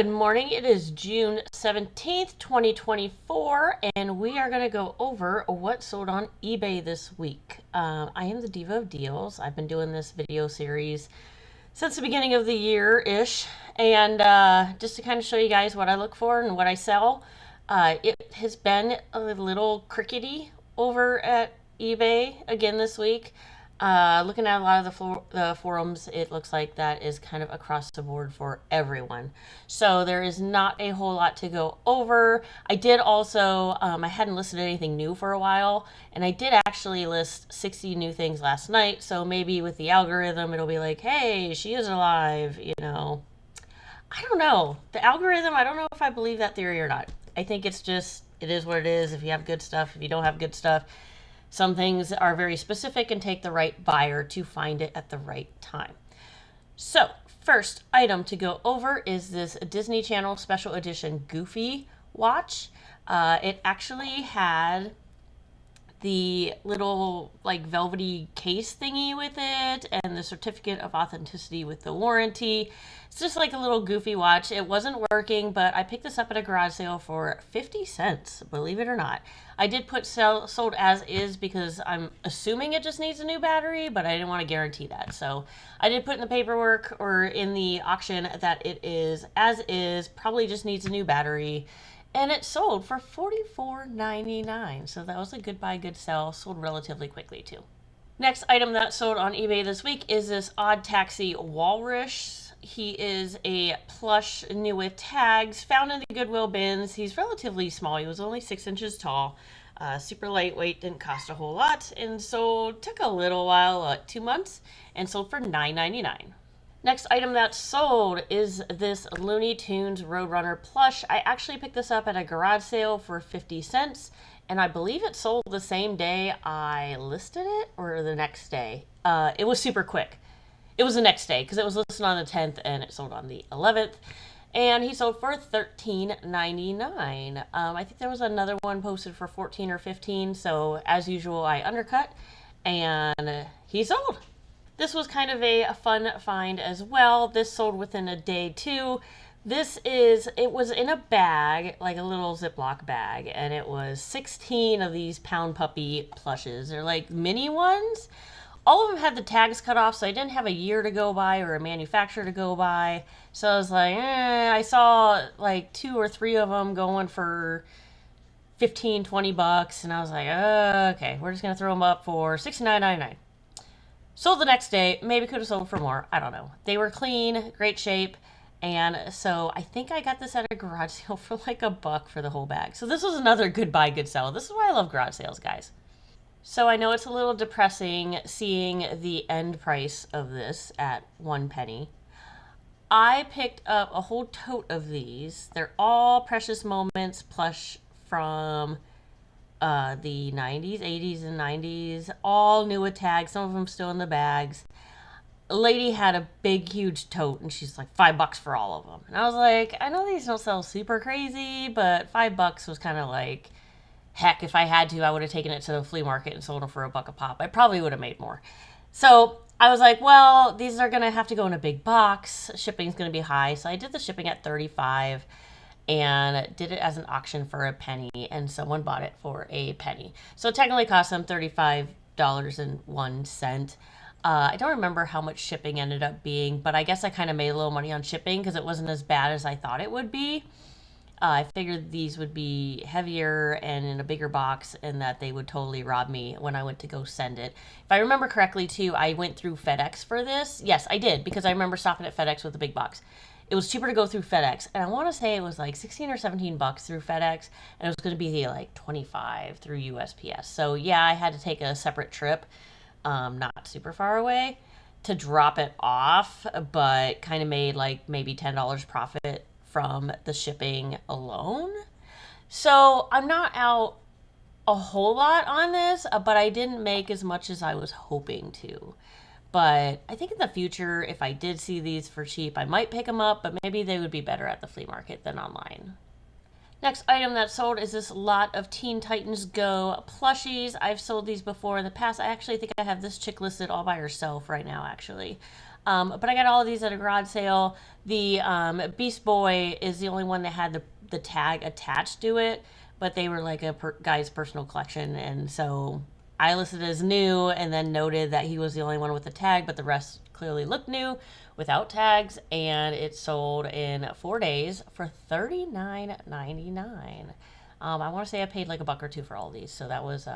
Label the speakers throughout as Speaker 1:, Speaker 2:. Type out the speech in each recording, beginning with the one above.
Speaker 1: Good morning. It is June 17th, 2024, and we are going to go over what sold on eBay this week. I am the Diva of Deals. I've been doing this video series since the beginning of the year-ish, and just to kind of show you guys what I look for and what I sell. It has been a little crickety over at eBay again this week. Looking at a lot of the forums, it looks like that is kind of across the board for everyone. So there is not a whole lot to go over. I did also, I hadn't listed anything new for a while, and I did actually list 60 new things last night. So maybe with the algorithm, it'll be like, hey, she is alive, you know. I don't know. The algorithm, I don't know if I believe that theory or not. I think it's just, it is what it is. If you have good stuff, if you don't have good stuff, some things are very specific and take the right buyer to find it at the right time. So, first item to go over is this Disney Channel Special Edition Goofy watch. It actually had the little like velvety case thingy with it and the certificate of authenticity with the warranty. It's just like a little goofy watch. It wasn't working, but I picked this up at a garage sale for 50 cents, believe it or not. I did put sold as is because I'm assuming it just needs a new battery, but I didn't want to guarantee that. So I did put in the paperwork or in the auction that it is as is, probably just needs a new battery. And it sold for $44.99. So that was a good buy, good sell. Sold relatively quickly too. Next item that sold on eBay this week is this Odd Taxi Walrus. He is a plush new with tags found in the Goodwill bins. He's relatively small. He was only 6 inches tall. Super lightweight, didn't cost a whole lot. And so took a little while, 2 months, and sold for $9.99. Next item that sold is this Looney Tunes Roadrunner plush. I actually picked this up at a garage sale for 50 cents, and I believe it sold the same day I listed it, or the next day. It was super quick. It was the next day, because it was listed on the 10th, and it sold on the 11th. And he sold for $13.99. I think there was another one posted for 14 or 15, so as usual, I undercut, and he sold. This was kind of a fun find as well. This sold within a day too. It was in a bag, like a little Ziploc bag, and it was 16 of these Pound Puppy plushes. They're like mini ones. All of them had the tags cut off, so I didn't have a year to go by or a manufacturer to go by. So I was like, I saw like 2 or 3 of them going for 15, 20 bucks, and I was like, okay, we're just gonna throw them up for $69.99. Sold the next day. Maybe could have sold for more. I don't know. They were clean, great shape. And so I think I got this at a garage sale for like $1 for the whole bag. So this was another good buy, good sell. This is why I love garage sales, guys. So I know it's a little depressing seeing the end price of this at 1 penny. I picked up a whole tote of these. They're all Precious Moments plush from the 90s, 80s, and 90s, all new with tags, some of them still in the bags. A lady had a big, huge tote, and she's like, $5 for all of them. And I was like, I know these don't sell super crazy, but $5 was kind of like, heck, if I had to, I would have taken it to the flea market and sold them for $1 a pop. I probably would have made more. So I was like, well, these are going to have to go in a big box. Shipping's going to be high. So I did the shipping at $35. And did it as an auction for a penny, and someone bought it for a penny. So it technically cost them $35.01. I don't remember how much shipping ended up being, but I guess I kind of made a little money on shipping because it wasn't as bad as I thought it would be. I figured these would be heavier and in a bigger box, and that they would totally rob me when I went to go send it. If I remember correctly, too, I went through FedEx for this. Yes, I did, because I remember stopping at FedEx with a big box. It was cheaper to go through FedEx, and I want to say it was like 16 or 17 bucks through FedEx, and it was going to be like 25 through USPS. So yeah, I had to take a separate trip, not super far away, to drop it off, but kind of made like maybe $10 profit from the shipping alone. So I'm not out a whole lot on this, but I didn't make as much as I was hoping to. But I think in the future, if I did see these for cheap, I might pick them up, but maybe they would be better at the flea market than online. Next item that sold is this lot of Teen Titans Go plushies. I've sold these before in the past. I actually think I have this chick listed all by herself right now, actually. But I got all of these at a garage sale. The Beast Boy is the only one that had the tag attached to it, but they were like a guy's personal collection. And so I listed as new and then noted that he was the only one with the tag, but the rest clearly looked new without tags. And it sold in 4 days for $39.99. I want to say I paid like $1 or $2 for all these. So that was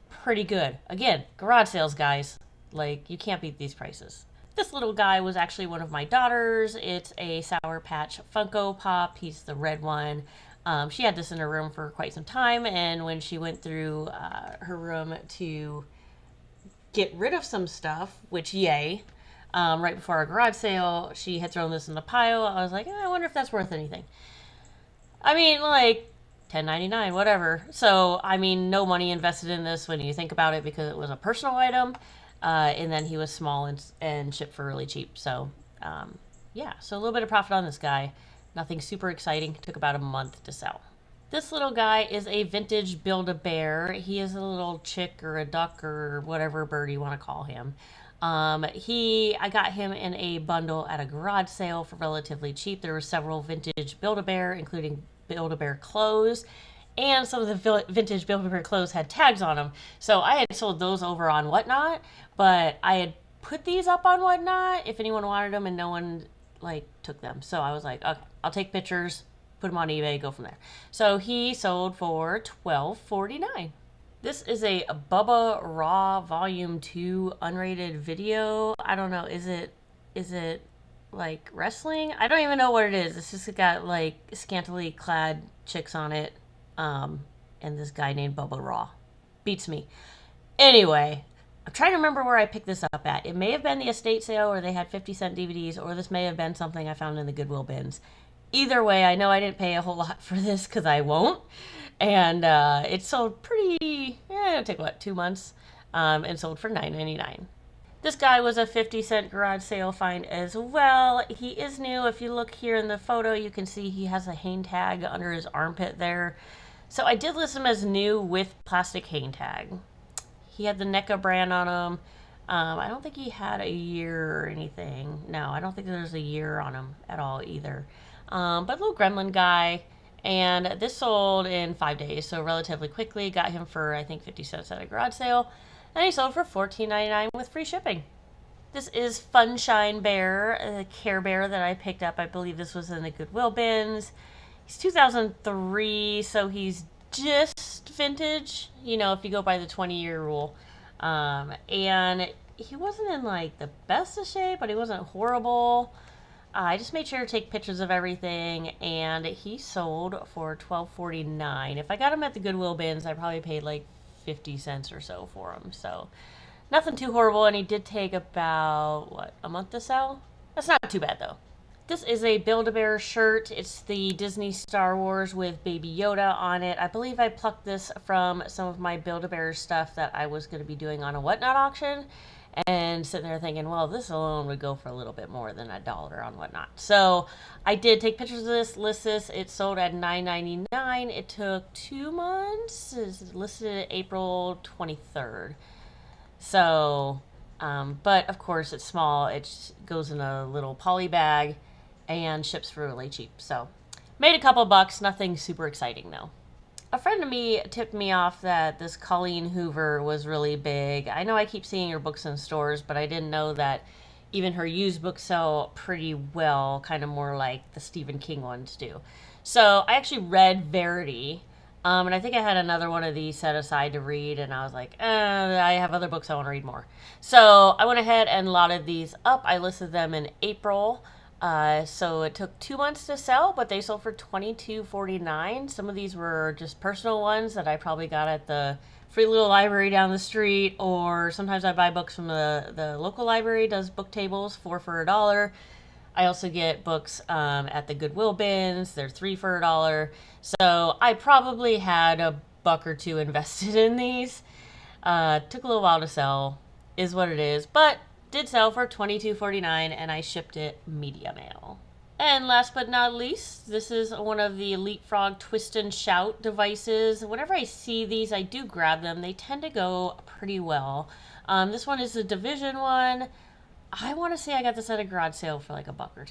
Speaker 1: pretty good. Again, garage sales, guys. Like, you can't beat these prices. This little guy was actually one of my daughters. It's a Sour Patch Funko Pop. He's the red one. She had this in her room for quite some time, and when she went through her room to get rid of some stuff, which yay, right before our garage sale, she had thrown this in the pile. I was like, I wonder if that's worth anything. I mean, like, $10.99, whatever. So, I mean, no money invested in this when you think about it because it was a personal item. And then he was small and shipped for really cheap. So, yeah, so a little bit of profit on this guy. Nothing super exciting. Took about a month to sell. This little guy is a vintage Build-A-Bear. He is a little chick or a duck or whatever bird you want to call him. I got him in a bundle at a garage sale for relatively cheap. There were several vintage Build-A-Bear, including Build-A-Bear clothes. And some of the vintage Build-A-Bear clothes had tags on them. So I had sold those over on Whatnot, but I had put these up on Whatnot if anyone wanted them, and no one like took them. So I was like, okay, I'll take pictures, put them on eBay, go from there. So he sold for $12.49. This is a Bubba Raw Volume 2 unrated video. I don't know, is it like wrestling? I don't even know what it is. It's just got like scantily clad chicks on it. And this guy named Bubba Raw. Beats me. Anyway, I'm trying to remember where I picked this up at. It may have been the estate sale where they had 50-cent DVDs, or this may have been something I found in the Goodwill bins. Either way, I know I didn't pay a whole lot for this because I won't. And it sold pretty, it'll take what, 2 months? And sold for $9.99. This guy was a 50-cent garage sale find as well. He is new. If you look here in the photo, you can see he has a hang tag under his armpit there. So I did list him as new with plastic hang tag. He had the NECA brand on him. I don't think he had a year or anything. No, I don't think there's a year on him at all either. But little gremlin guy. And this sold in 5 days, so relatively quickly. Got him for, I think, 50 cents at a garage sale. And he sold for $14.99 with free shipping. This is Funshine Bear, a Care Bear that I picked up. I believe this was in the Goodwill bins. He's 2003, so he's just vintage, you know, if you go by the 20-year rule. And he wasn't in, like, the best of shape, but he wasn't horrible. I just made sure to take pictures of everything, and he sold for $12.49. If I got him at the Goodwill bins, I probably paid, like, 50 cents or so for him. So nothing too horrible, and he did take about, what, a month to sell? That's not too bad, though. This is a Build-A-Bear shirt. It's the Disney Star Wars with Baby Yoda on it. I believe I plucked this from some of my Build-A-Bear stuff that I was going to be doing on a Whatnot auction. And sitting there thinking, well, this alone would go for a little bit more than $1 on Whatnot. So I did take pictures of this, list this. It sold at $9.99. It took 2 months. It's listed at April 23rd. So, but of course it's small. It goes in a little poly bag and ships for really cheap. So made a couple bucks. Nothing super exciting though. A friend of me tipped me off that this Colleen Hoover was really big. I know I keep seeing her books in stores, but I didn't know that even her used books sell pretty well, kind of more like the Stephen King ones do. So I actually read Verity, and I think I had another one of these set aside to read, and I was like, I have other books I want to read more. So I went ahead and lotted these up. I listed them in April. So it took 2 months to sell, but they sold for $22.49. Some of these were just personal ones that I probably got at the free little library down the street, or sometimes I buy books from the local library, does book tables, 4 for $1. I also get books at the Goodwill bins. They're 3 for $1. So I probably had $1 or $2 invested in these. Took a little while to sell, is what it is, but did sell for $22.49, and I shipped it media mail. And last but not least, this is one of the Leapfrog Twist and Shout devices. Whenever I see these, I do grab them. They tend to go pretty well. This one is the Division one. I want to say I got this at a garage sale for like $1 or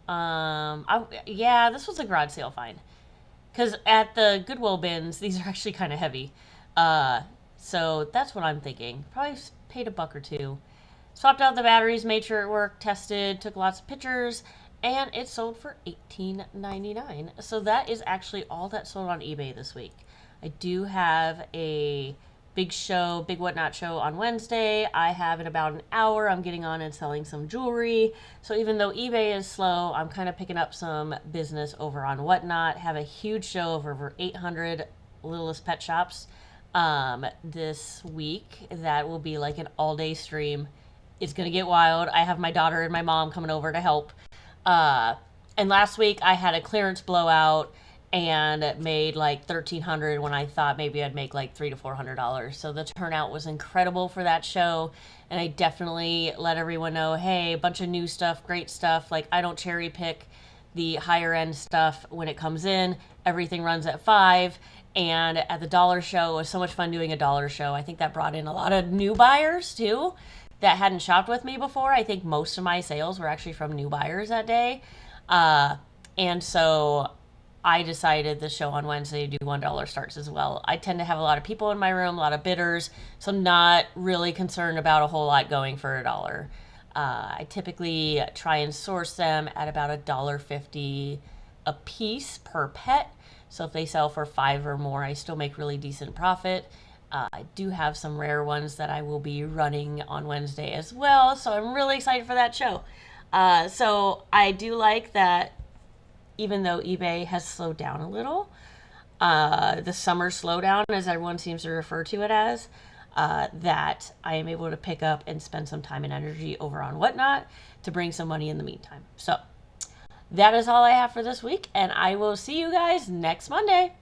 Speaker 1: $2. Yeah, this was a garage sale find. Because at the Goodwill bins, these are actually kind of heavy. Uh, so that's what I'm thinking. Probably paid $1 or $2. Swapped out the batteries, made sure it worked, tested, took lots of pictures, and it sold for $18.99. So that is actually all that sold on eBay this week. I do have a big whatnot show on Wednesday. I have in about an hour, I'm getting on and selling some jewelry. So even though eBay is slow, I'm kind of picking up some business over on whatnot. Have a huge show of over 800 Littlest Pet Shops this week. That will be like an all-day stream. It's going to get wild. I have my daughter and my mom coming over to help. Uh, and last week I had a clearance blowout and made like 1,300 when I thought maybe I'd make like $300 to $400. So the turnout was incredible for that show, and I definitely let everyone know, hey, a bunch of new stuff, great stuff. Like, I don't cherry pick the higher end stuff when it comes in. Everything runs at 5. And at the dollar show, it was so much fun doing a dollar show. I think that brought in a lot of new buyers too that hadn't shopped with me before. I think most of my sales were actually from new buyers that day. And so I decided the show on Wednesday to do $1 starts as well. I tend to have a lot of people in my room, a lot of bidders, so I'm not really concerned about a whole lot going for $1. I typically try and source them at about $1.50 a piece per pet. So if they sell for 5 or more, I still make really decent profit. I do have some rare ones that I will be running on Wednesday as well, so I'm really excited for that show. So I do like that even though eBay has slowed down a little, the summer slowdown, as everyone seems to refer to it as, that I am able to pick up and spend some time and energy over on whatnot to bring some money in the meantime. So that is all I have for this week, and I will see you guys next Monday.